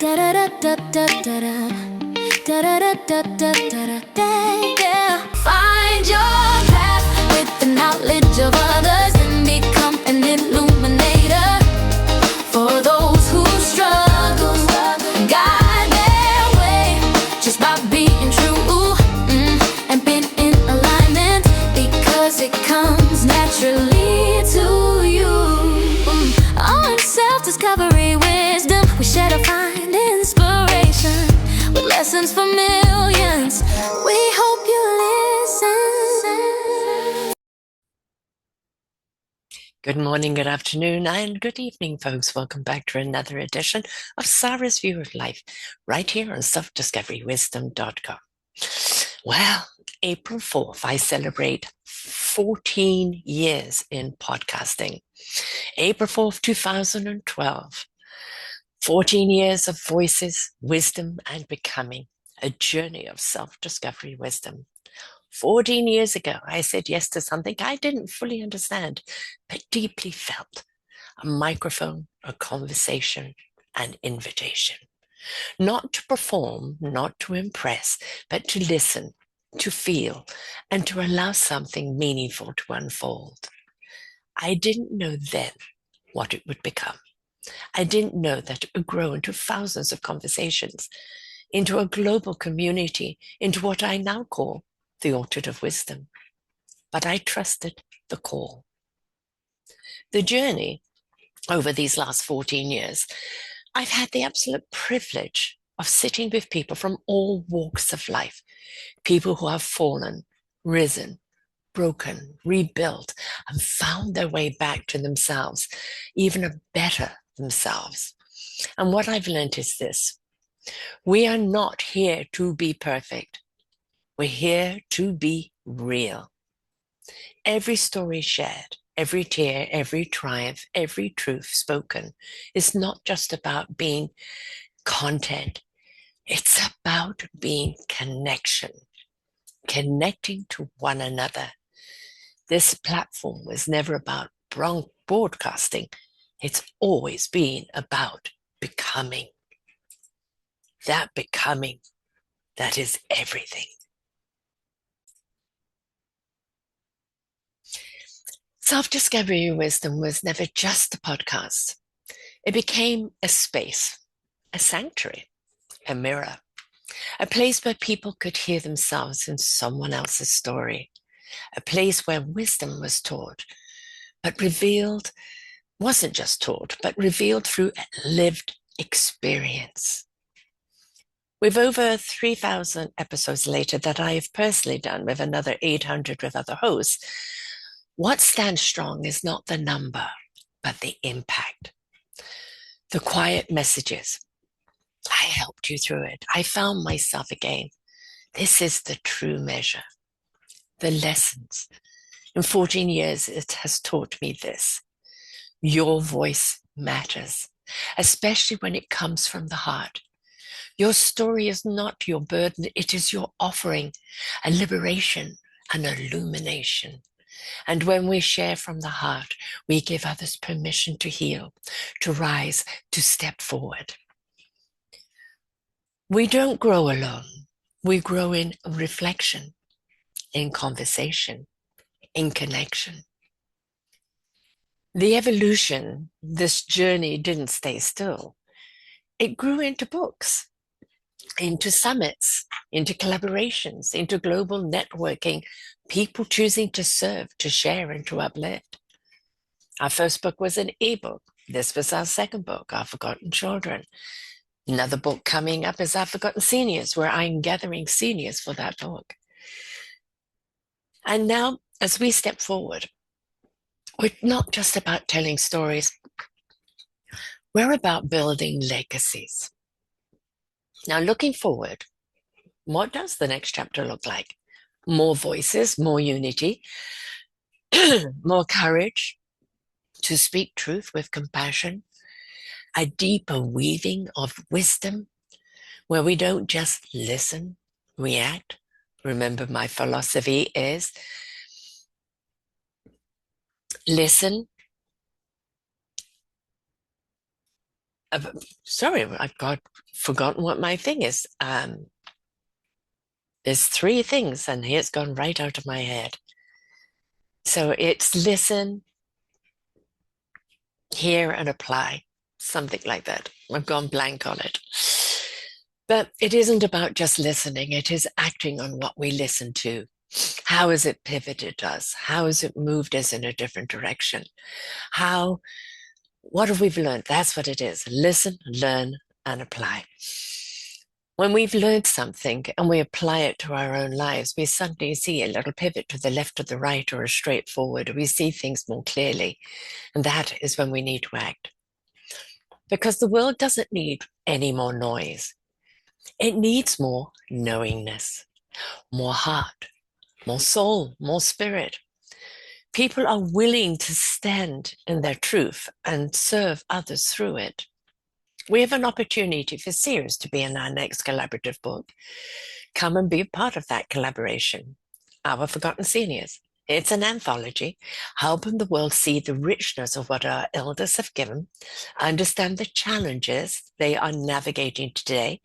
Find your path with the knowledge of others and become an illuminator for those who struggle. Guide their way just by being true and being in alignment, because it comes naturally to you. On self-discovery wisdom, we share to find inspiration with lessons for millions. We hope you listen. Good morning, good afternoon, and good evening, folks. Welcome back to another edition of Sarah's View of Life, right here on selfdiscoverywisdom.com. Well, April 4th, I celebrate 14 years in podcasting. April 4th, 2012. 14 years of voices, wisdom, and becoming. A journey of self-discovery wisdom. 14 years ago, I said yes to something I didn't fully understand, but deeply felt. A microphone, a conversation, an invitation. Not to perform, not to impress, but to listen, to feel, and to allow something meaningful to unfold. I didn't know then what it would become. I didn't know that it would grow into thousands of conversations, into a global community, into what I now call the Orchard of Wisdom. But I trusted the call. The journey over these last 14 years, I've had the absolute privilege of sitting with people from all walks of life, people who have fallen, risen, broken, rebuilt, and found their way back to themselves, even a better themselves. And what I've learned is this: we are not here to be perfect. We're here to be real. Every story shared, every tear, every triumph, every truth spoken is not just about being content. It's about being connection, connecting to one another. This platform was never about broadcasting. It's always been about becoming. That becoming, that is everything. Self-discovery wisdom was never just a podcast. It became a space, a sanctuary, a mirror, a place where people could hear themselves in someone else's story, a place where wisdom was taught, but revealed, wasn't just taught, but revealed through lived experience. With over 3,000 episodes later that I have personally done with another 800 with other hosts, what stands strong is not the number, but the impact. The quiet messages. I helped you through it. I found myself again. This is the true measure. The lessons. In 14 years, it has taught me this. Your voice matters, especially when it comes from the heart. Your story is not your burden. It is your offering, a liberation, an illumination. And when we share from the heart, we give others permission to heal, to rise, to step forward. We don't grow alone. We grow in reflection, in conversation, in connection. The evolution, this journey didn't stay still. It grew into books, into summits, into collaborations, into global networking, people choosing to serve, to share, and to uplift. Our first book was an ebook. This was our second book, Our Forgotten Children. Another book coming up is Our Forgotten Seniors, where I'm gathering seniors for that book. And now, as we step forward, we're not just about telling stories. We're about building legacies. Now, looking forward, what does the next chapter look like? More voices, more unity, more courage to speak truth with compassion, a deeper weaving of wisdom where we don't just listen, react. Remember, my philosophy is listen, sorry, I've forgotten what my thing is. There's three things, and it's gone right out of my head. So it's listen, hear, and apply, something like that. I've gone blank on it. But it isn't about just listening, it is acting on what we listen to. How has it pivoted us? How has it moved us in a different direction? What have we learned? That's what it is. Listen, learn, and apply. When we've learned something and we apply it to our own lives, we suddenly see a little pivot to the left or the right or a straight forward. We see things more clearly. And that is when we need to act. Because the world doesn't need any more noise. It needs more knowingness, more heart, more soul, more spirit. People are willing to stand in their truth and serve others through it. We have an opportunity for Sears to be in our next collaborative book. Come and be a part of that collaboration. Our Forgotten Seniors. It's an anthology, helping the world see the richness of what our elders have given, understand the challenges they are navigating today,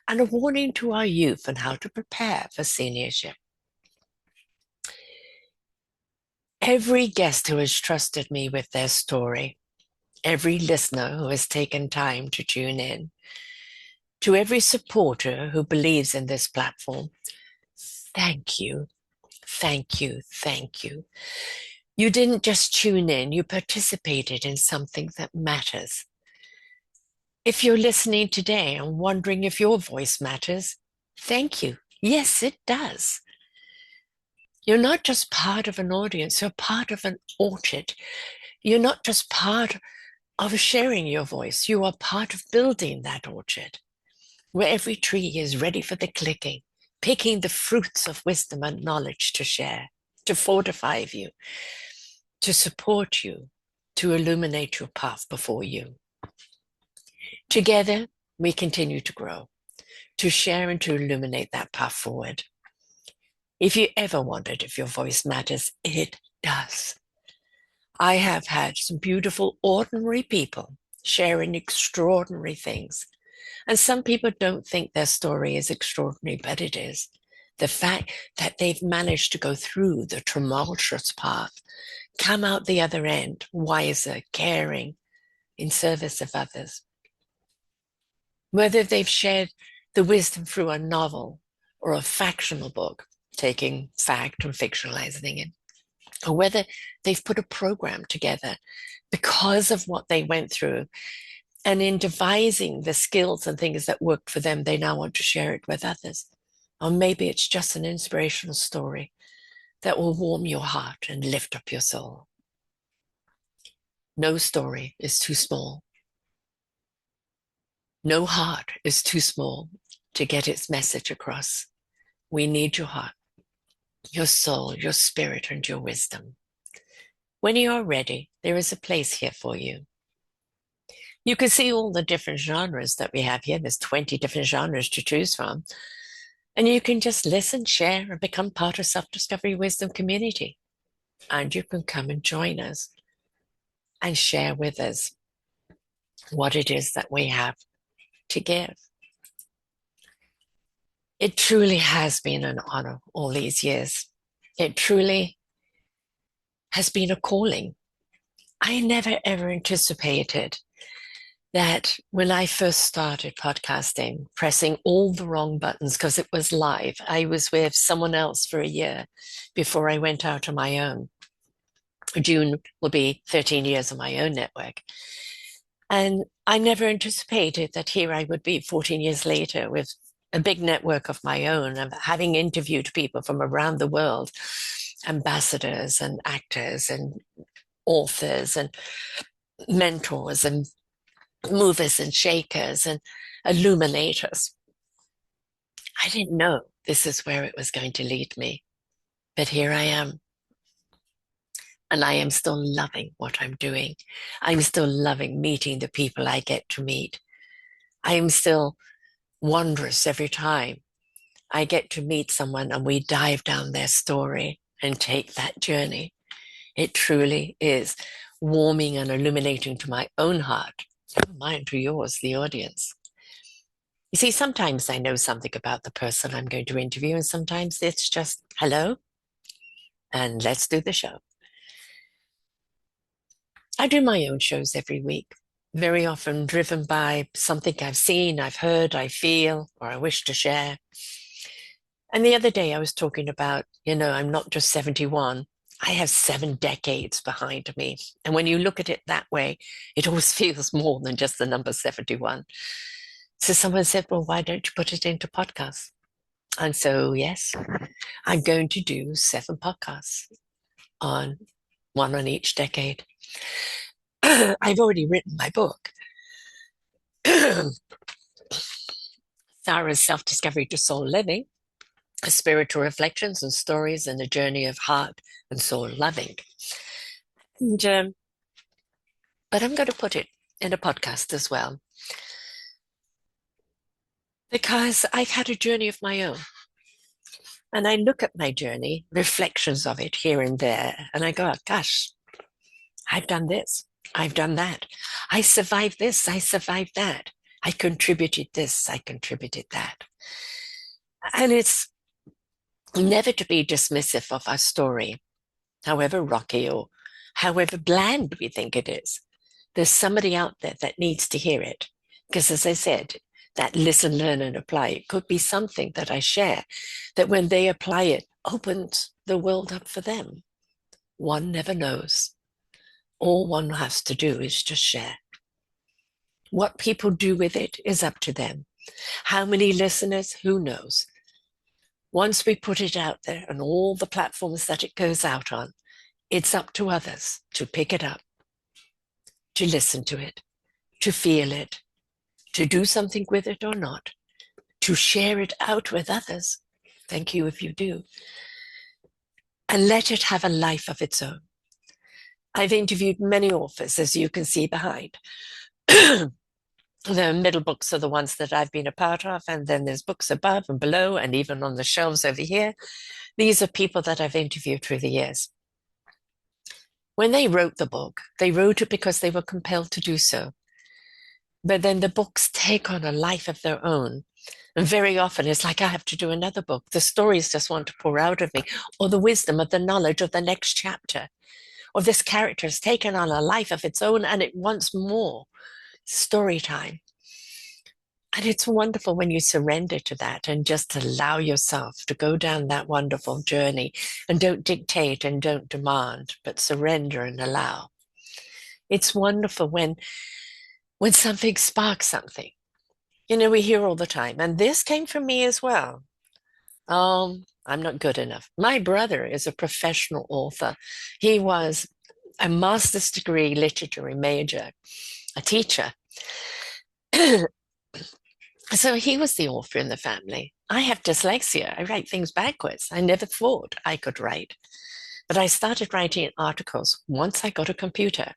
and a warning to our youth on how to prepare for seniorship. Every guest who has trusted me with their story, every listener who has taken time to tune in, to every supporter who believes in this platform, thank you, thank you, thank you. You didn't just tune in, you participated in something that matters. If you're listening today and wondering if your voice matters, thank you. Yes, it does. You're not just part of an audience, you're part of an orchard. You're not just part of sharing your voice, you are part of building that orchard, where every tree is ready for the clicking, picking the fruits of wisdom and knowledge to share, to fortify you, to support you, to illuminate your path before you. Together, we continue to grow, to share and to illuminate that path forward. If you ever wondered if your voice matters, it does. I have had some beautiful, ordinary people sharing extraordinary things. And some people don't think their story is extraordinary, but it is. The fact that they've managed to go through the tumultuous path, come out the other end, wiser, caring, in service of others. Whether they've shared the wisdom through a novel or a factional book, taking fact and fictionalizing it, or whether they've put a program together because of what they went through, and in devising the skills and things that worked for them, they now want to share it with others. Or maybe it's just an inspirational story that will warm your heart and lift up your soul. No story is too small. No heart is too small to get its message across. We need your heart, your soul, your spirit, and your wisdom. When you are ready, there is a place here for you. You can see all the different genres that we have here. There's 20 different genres to choose from. And you can just listen, share, and become part of Self-Discovery Wisdom community. And you can come and join us and share with us what it is that we have to give. It truly has been an honor all these years. It truly has been a calling. I never ever anticipated that when I first started podcasting, pressing all the wrong buttons because it was live. I was with someone else for a year before I went out on my own. June will be 13 years on my own network. And I never anticipated that here I would be 14 years later with a big network of my own, of having interviewed people from around the world, ambassadors and actors and authors and mentors and movers and shakers and illuminators. I didn't know this is where it was going to lead me, but here I am. And I am still loving what I'm doing. I'm still loving meeting the people I get to meet. I am still wondrous every time I get to meet someone and we dive down their story and take that journey. It truly is warming and illuminating to my own heart Never mind to yours, the audience. You see, sometimes I know something about the person I'm going to interview, and sometimes it's just hello and let's do the show. I do my own shows every week, very often driven by something I've seen, I've heard, I feel, or I wish to share. And the other day I was talking about, I'm not just 71. I have 7 decades behind me. And when you look at it that way, it always feels more than just the number 71. So someone said, well, why don't you put it into podcasts? And so, yes, I'm going to do 7 podcasts on one on each decade. I've already written my book, Sarah's Self-Discovery to Soul Living, Spiritual Reflections and Stories in a Journey of Heart and Soul Loving. And, but I'm going to put it in a podcast as well, because I've had a journey of my own. And I look at my journey, reflections of it here and there, and I go, gosh, I've done this, I've done that. I survived this, I survived that. I contributed this, I contributed that. And it's never to be dismissive of our story, however rocky or however bland we think it is. There's somebody out there that needs to hear it. Because as I said, that listen, learn, and apply, it could be something that I share that when they apply it, opens the world up for them. One never knows. All one has to do is just share. What people do with it is up to them. How many listeners? Who knows? Once we put it out there on all the platforms that it goes out on, it's up to others to pick it up, to listen to it, to feel it, to do something with it or not, to share it out with others. Thank you if you do. And let it have a life of its own. I've interviewed many authors, as you can see behind. The middle books are the ones that I've been a part of, and then there's books above and below, and even on the shelves over here. These are people that I've interviewed through the years. When they wrote the book, they wrote it because they were compelled to do so. But then the books take on a life of their own. And very often it's like, I have to do another book. The stories just want to pour out of me, or the wisdom of the knowledge of the next chapter. Or this character has taken on a life of its own and it wants more story time. And it's wonderful when you surrender to that and just allow yourself to go down that wonderful journey and don't dictate and don't demand, but surrender and allow. It's wonderful when something sparks something. We hear all the time, and this came from me as well. I'm not good enough. My brother is a professional author. He was a master's degree literary major, a teacher. So he was the author in the family. I have dyslexia. I write things backwards. I never thought I could write. But I started writing articles once I got a computer,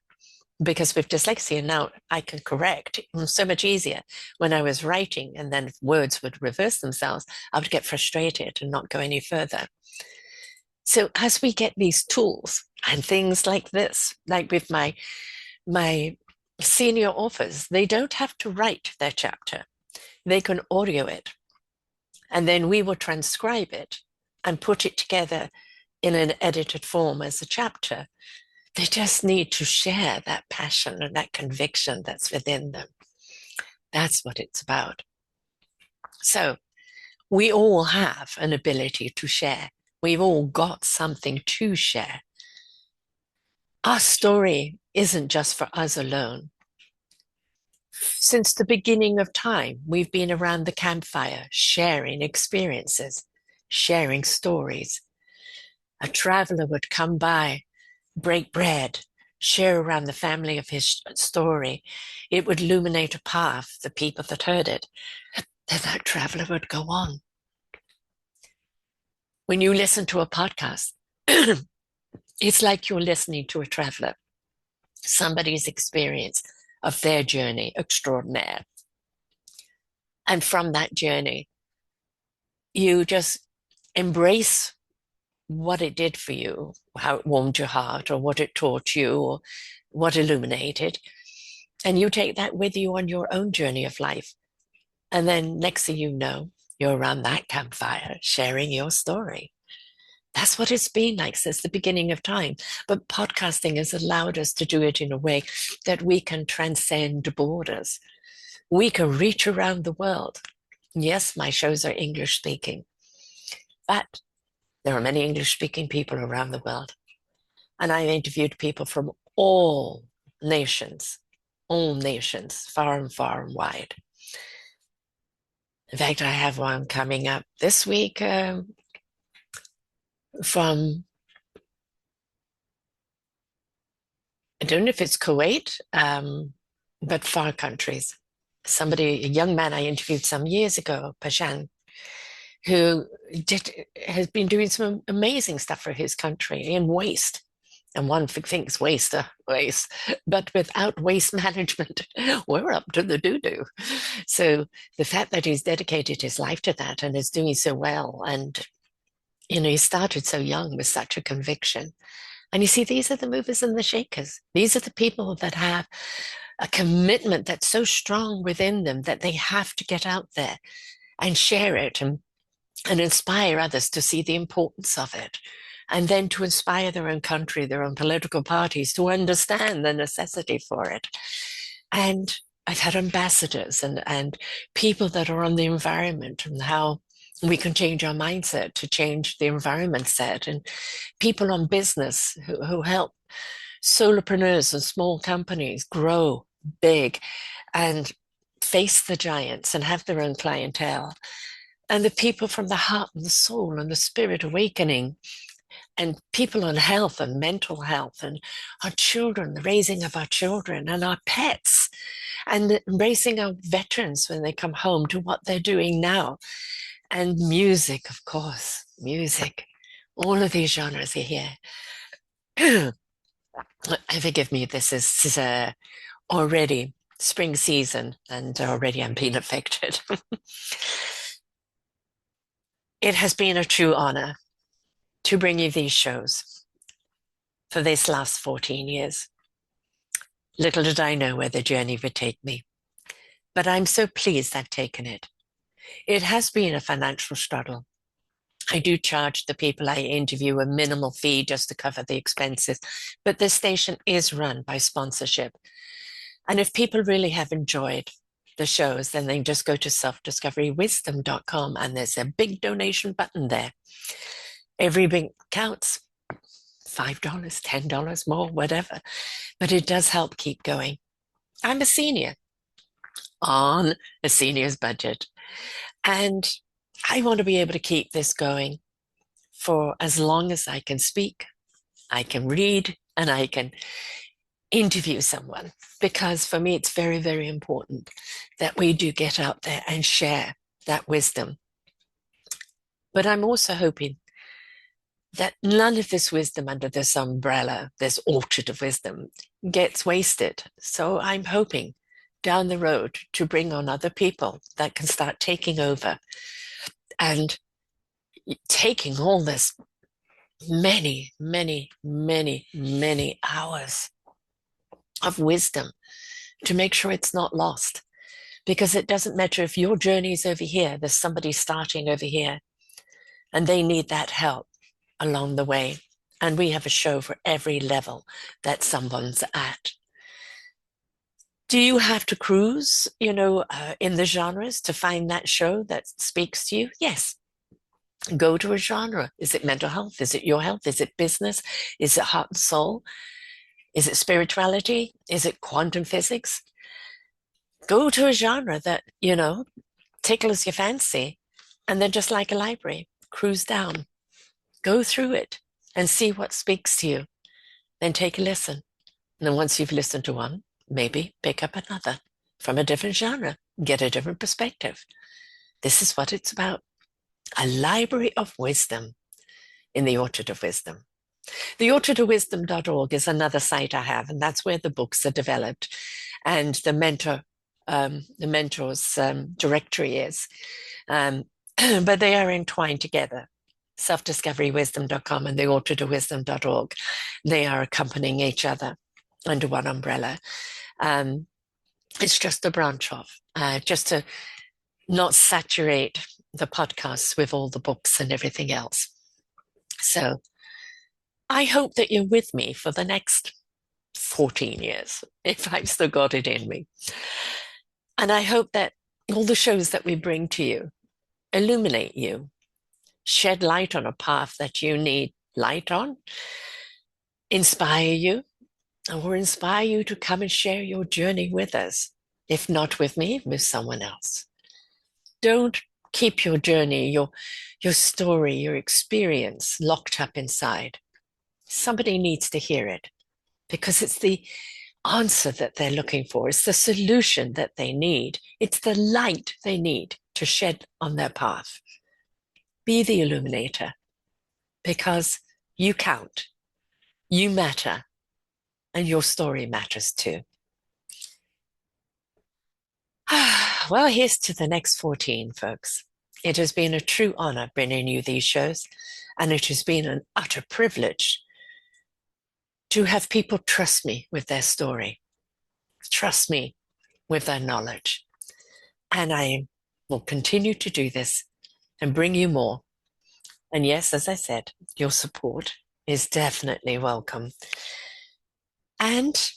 because with dyslexia now I can correct. It was so much easier. When I was writing and then words would reverse themselves, I would get frustrated and not go any further. So as we get these tools and things like this, like with my senior authors, they don't have to write their chapter. They can audio it. And then we will transcribe it and put it together in an edited form as a chapter. They just need to share that passion and that conviction that's within them. That's what it's about. So we all have an ability to share. We've all got something to share. Our story isn't just for us alone. Since the beginning of time, we've been around the campfire, sharing experiences, sharing stories. A traveler would come by, break bread, share around the family of his story. It would illuminate a path, the people that heard it. Then that traveler would go on. When you listen to a podcast, it's like you're listening to a traveler, somebody's experience of their journey extraordinaire. And from that journey, you just embrace what it did for you, how it warmed your heart, or what it taught you, or what illuminated. And you take that with you on your own journey of life. And then next thing you know, you're around that campfire sharing your story. That's what it's been like since the beginning of time. But podcasting has allowed us to do it in a way that we can transcend borders. We can reach around the world. Yes, my shows are English speaking, but there are many English speaking people around the world. And I interviewed people from nations, all nations, far and wide. In fact, I have one coming up this week from, I don't know if it's Kuwait, but far countries. Somebody, a young man I interviewed some years ago, Pashan, who has been doing some amazing stuff for his country in waste. And one thinks waste, but without waste management, we're up to the doo-doo. So the fact that he's dedicated his life to that and is doing so well, and he started so young with such a conviction. And you see, these are the movers and the shakers. These are the people that have a commitment that's so strong within them that they have to get out there and share it and inspire others to see the importance of it. And then to inspire their own country, their own political parties to understand the necessity for it. And I've had ambassadors and people that are on the environment and how we can change our mindset to change the environment set, and people on business who help solopreneurs and small companies grow big and face the giants and have their own clientele. And the people from the heart and the soul and the spirit awakening, and people on health and mental health, and our children, the raising of our children and our pets, and raising our veterans when they come home to what they're doing now. And music, of course, music. All of these genres are here. Forgive me, this is already spring season, and already I'm being affected. It has been a true honor to bring you these shows for this last 14 years. Little did I know where the journey would take me, but I'm so pleased I've taken it. It has been a financial struggle. I do charge the people I interview a minimal fee just to cover the expenses, but this station is run by sponsorship. And if people really have enjoyed the shows, then they can just go to selfdiscoverywisdom.com, and there's a big donation button there. Every bit counts. $5, $10 more, whatever. But it does help keep going. I'm a senior on a senior's budget, and I want to be able to keep this going for as long as I can speak, I can read, and I can interview someone, because for me it's very, very important that we do get out there and share that wisdom. But I'm also hoping that none of this wisdom under this umbrella, this orchard of wisdom, gets wasted. So I'm hoping down the road to bring on other people that can start taking over and taking all this many, many, many, many hours of wisdom to make sure it's not lost. Because it doesn't matter if your journey is over here, there's somebody starting over here, and they need that help along the way. And we have a show for every level that someone's at. Do you have to cruise, in the genres to find that show that speaks to you? Yes. Go to a genre. Is it mental health? Is it your health? Is it business? Is it heart and soul? Is it spirituality? Is it quantum physics? Go to a genre that, tickles your fancy, and then just like a library, cruise down. Go through it and see what speaks to you. Then take a listen. And then once you've listened to one, maybe pick up another from a different genre, get a different perspective. This is what it's about. A library of wisdom in the Orchard of Wisdom. The orchardofwisdom.org is another site I have, and that's where the books are developed, and the mentor's directory is. But they are entwined together. Selfdiscoverywisdom.com and the orchardofwisdom.org. They are accompanying each other under one umbrella. It's just a branch off, just to not saturate the podcasts with all the books and everything else. So I hope that you're with me for the next 14 years, if I've still got it in me. And I hope that all the shows that we bring to you illuminate you, shed light on a path that you need light on, inspire you, or inspire you to come and share your journey with us. If not with me, with someone else. Don't keep your journey, your story, your experience locked up inside. Somebody needs to hear it because it's the answer that they're looking for. It's the solution that they need. It's the light they need to shed on their path. Be the illuminator because you count, you matter, and your story matters too. Well, here's to the next 14, folks. It has been a true honor bringing you these shows, and it has been an utter privilege to have people trust me with their story, trust me with their knowledge. And I will continue to do this and bring you more. And yes, as I said, your support is definitely welcome. And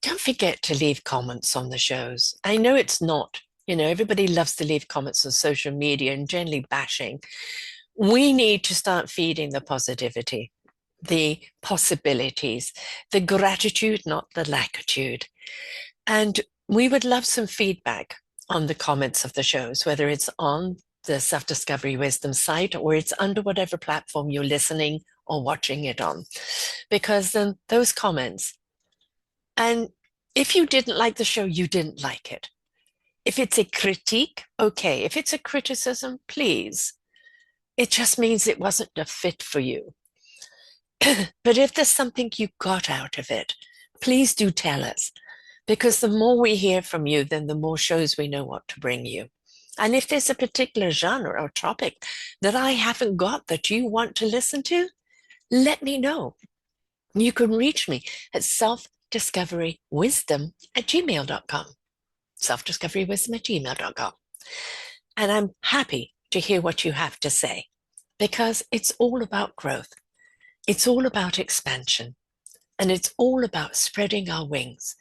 don't forget to leave comments on the shows. I know it's not, everybody loves to leave comments on social media and generally bashing. We need to start feeding the positivity, the possibilities, the gratitude, not the lackitude. And we would love some feedback on the comments of the shows, whether it's on the Self-Discovery Wisdom site or it's under whatever platform you're listening or watching it on. Because those comments, and if you didn't like the show, you didn't like it. If it's a critique, okay. If it's a criticism, please. It just means it wasn't a fit for you. But if there's something you got out of it, please do tell us. Because the more we hear from you, then the more shows we know what to bring you. And if there's a particular genre or topic that I haven't got that you want to listen to, let me know. You can reach me at selfdiscoverywisdom@gmail.com. selfdiscoverywisdom@gmail.com. And I'm happy to hear what you have to say because it's all about growth. It's all about expansion. And it's all about spreading our wings.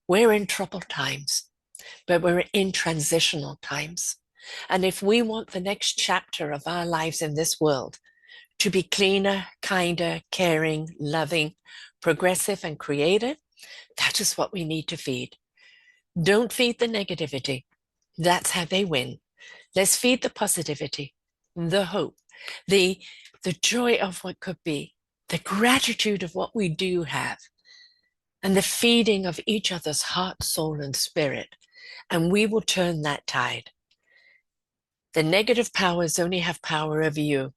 We're in troubled times, but we're in transitional times. And if we want the next chapter of our lives in this world to be cleaner, kinder, caring, loving, progressive, and creative, that is what we need to feed. Don't feed the negativity. That's how they win. Let's feed the positivity, the hope, the joy of what could be, the gratitude of what we do have, and the feeding of each other's heart, soul, and spirit. And we will turn that tide. The negative powers only have power over you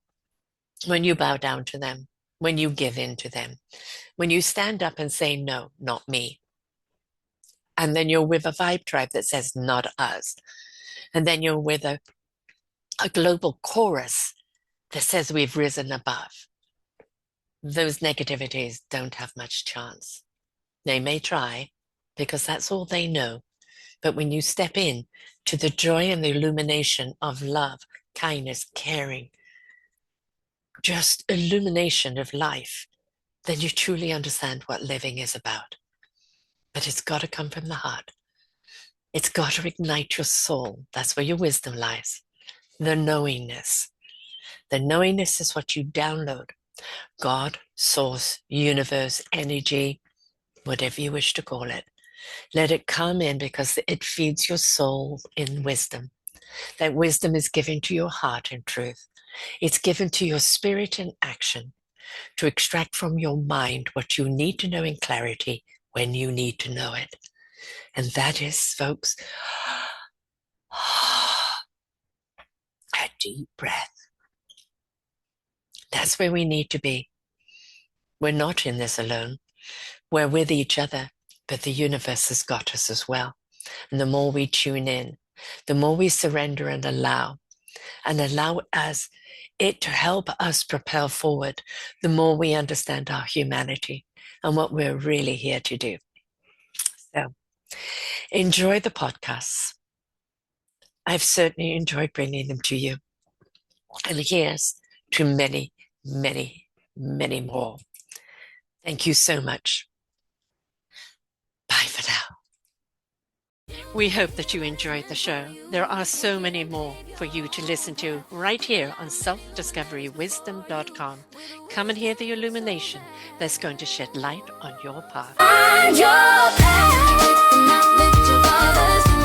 when you bow down to them, when you give in to them, when you stand up and say, no, not me. And then you're with a vibe tribe that says, not us. And then you're with a global chorus that says we've risen above. Those negativities don't have much chance. They may try because that's all they know. But when you step in to the joy and the illumination of love, kindness, caring, just illumination of life, then you truly understand what living is about. But it's got to come from the heart. It's got to ignite your soul. That's where your wisdom lies. The knowingness. The knowingness is what you download. God, source, universe, energy, whatever you wish to call it. Let it come in because it feeds your soul in wisdom. That wisdom is given to your heart in truth. It's given to your spirit in action to extract from your mind what you need to know in clarity when you need to know it. And that is, folks, a deep breath. That's where we need to be. We're not in this alone. We're with each other, but the universe has got us as well. And the more we tune in, the more we surrender and allow us it to help us propel forward, the more we understand our humanity and what we're really here to do. Enjoy the podcasts. I've certainly enjoyed bringing them to you. And here's to many, many, many more. Thank you so much. Bye for now. We hope that you enjoyed the show. There are so many more for you to listen to right here on selfdiscoverywisdom.com. Come and hear the illumination that's going to shed light on your path. Find your path with the knowledge of others.